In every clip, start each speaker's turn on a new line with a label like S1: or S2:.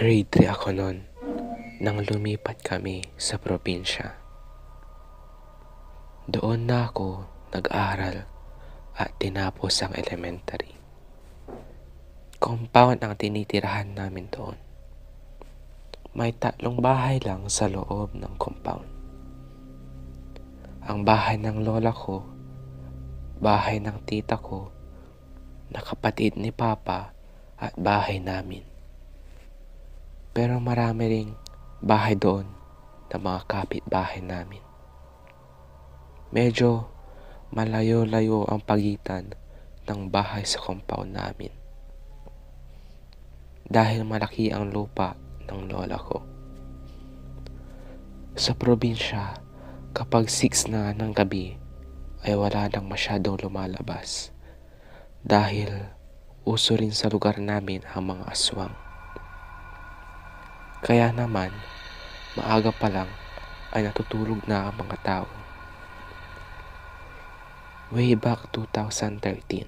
S1: Grade 3 ako noon nang lumipat kami sa probinsya. Doon na ako nag-aral at tinapos ang elementary. Compound ang tinitirahan namin doon. May 3 bahay lang sa loob ng compound. Ang bahay ng lola ko, bahay ng tita ko, na kapatid ni Papa at bahay namin. Pero marami ring bahay doon na mga kapitbahay namin. Medyo malayo-layo ang pagitan ng bahay sa compound namin. Dahil malaki ang lupa ng lola ko. Sa probinsya, kapag 6 na ng gabi ay wala nang masyadong lumalabas. Dahil uso rin sa lugar namin ang mga aswang. Kaya naman, maaga pa lang ay natutulog na ang mga tao. Way back 2013,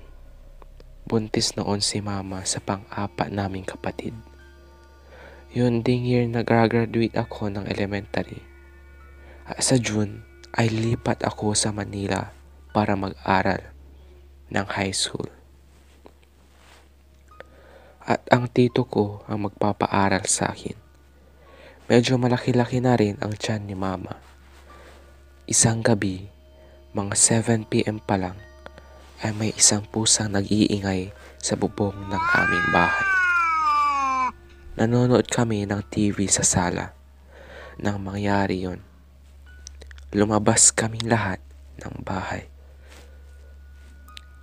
S1: buntis noon si Mama sa pang-4 naming kapatid. Yun ding year nag-graduate ako ng elementary. Sa June ay lipat ako sa Manila para mag-aral ng high school. At ang tito ko ang magpapaaral sa akin. Medyo malaki-laki na rin ang tiyan ni Mama. Isang gabi, mga 7 PM pa lang, ay may isang pusang nag-iingay sa bubong ng aming bahay. Nanonood kami ng TV sa sala nang mangyari yon. Lumabas kaming lahat ng bahay.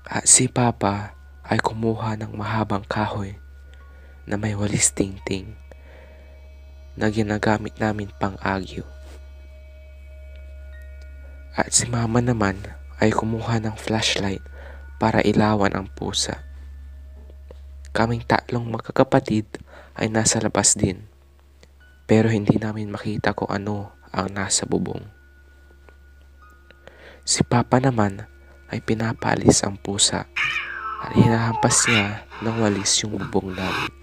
S1: At si Papa ay kumuha ng mahabang kahoy na may walis tingting na ginagamit namin pang agyo. At si Mama naman ay kumuha ng flashlight para ilawan ang pusa. Kaming 3 magkakapatid ay nasa labas din, pero hindi namin makita kung ano ang nasa bubong. Si Papa naman ay pinapalis ang pusa at hinahampas niya ng walis yung bubong namin.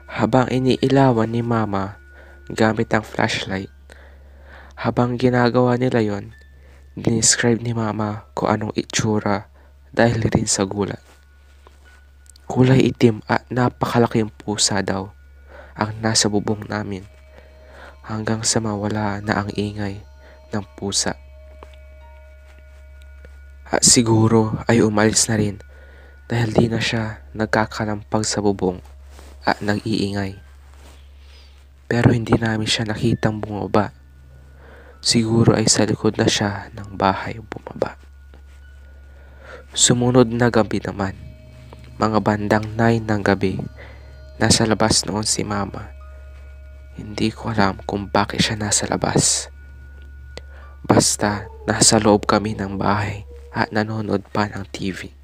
S1: Habang iniilawan ni Mama gamit ang flashlight, habang ginagawa nila yon, dinescribe ni Mama kung anong itsura dahil rin sa gulat. Kulay itim at napakalaking pusa daw ang nasa bubong namin hanggang sa mawala na ang ingay ng pusa. At siguro ay umalis na rin dahil di na siya nagkakalampag sa bubong at nag-iingay. Pero hindi namin siya nakitang bumaba. Siguro ay sa likod na siya ng bahay bumaba. Sumunod na gabi naman, mga bandang 9 ng gabi, nasa labas noon si Mama. Hindi ko alam kung bakit siya nasa labas. Basta nasa loob kami ng bahay at nanonood pa ng TV.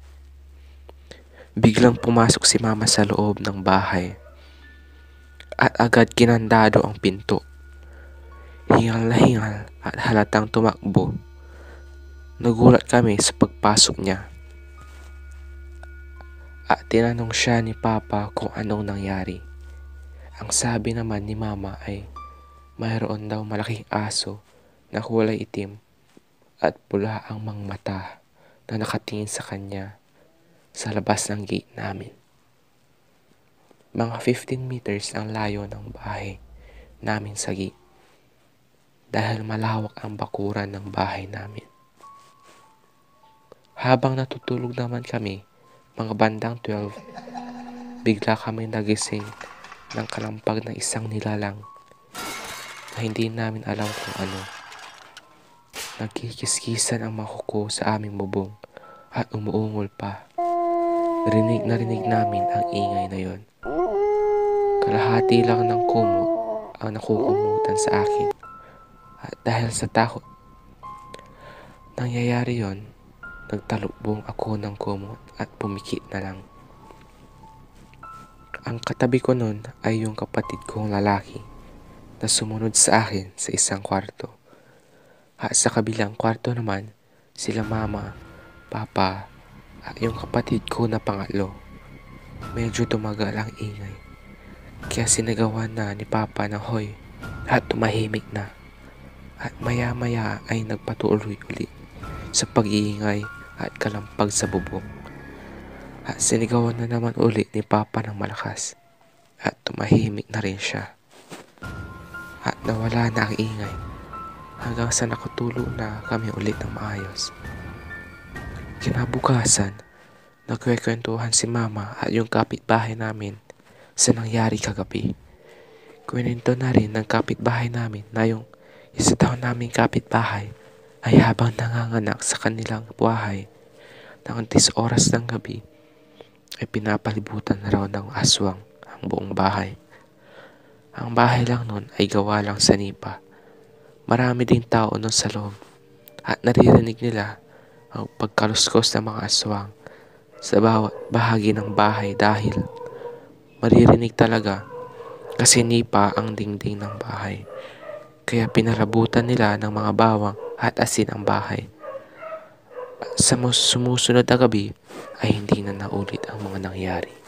S1: Biglang pumasok si Mama sa loob ng bahay at agad kinandado ang pinto. Hingal na hingal at halatang tumakbo. Nagulat kami sa pagpasok niya. At tinanong siya ni Papa kung anong nangyari. Ang sabi naman ni Mama ay mayroon daw malaking aso na kulay itim at pula ang mga mata na nakatingin sa kanya sa labas ng gate namin. Mga 15 meters ang layo ng bahay namin sa gate dahil malawak ang bakuran ng bahay namin. Habang natutulog naman kami, mga bandang 12, bigla kami nagising ng kalampag na isang nilalang na hindi namin alam kung ano. Nagkikiskisan ang mga kuko sa aming bubong at umuungol pa. Rinig na rinig namin ang ingay na yon. Kalahati lang ng kumot ang nakukumutan sa akin. At dahil sa takot nangyayari yon, nagtalubong ako ng kumot at pumikit na lang. Ang katabi ko nun ay yung kapatid kong lalaki na sumunod sa akin sa isang kwarto. At sa kabilang kwarto naman, sila Mama, Papa at yung kapatid ko na pangatlo. Medyo tumagal ang ingay, kaya sinagawan na ni Papa ng hoy at tumahimik na. At maya-maya ay nagpatuloy ulit sa pag-iingay at kalampag sa bubong. At sinigawan na naman ulit ni Papa ng malakas at tumahimik na rin siya. At nawala na ang ingay hanggang sa nakatulog na kami ulit ng maayos. Kinabukasan, nagkwekwentuhan si Mama at yung kapitbahay namin sa nangyari kagabi. Kwento na rin ng kapitbahay namin na yung isa daw naming kapitbahay ay habang nanganganak sa kanilang bahay ng 10 oras ng gabi ay pinapalibutan na raw ng aswang ang buong bahay. Ang bahay lang nun ay gawa lang sa nipa. Marami ding tao nun sa loob at naririnig nila ang pagkaluskos ng mga aswang sa bawat bahagi ng bahay dahil maririnig talaga kasi nipa ang dingding ng bahay. Kaya pinalabutan nila ng mga bawang at asin ang bahay. Sa sumusunod na gabi ay hindi na naulit ang mga nangyari.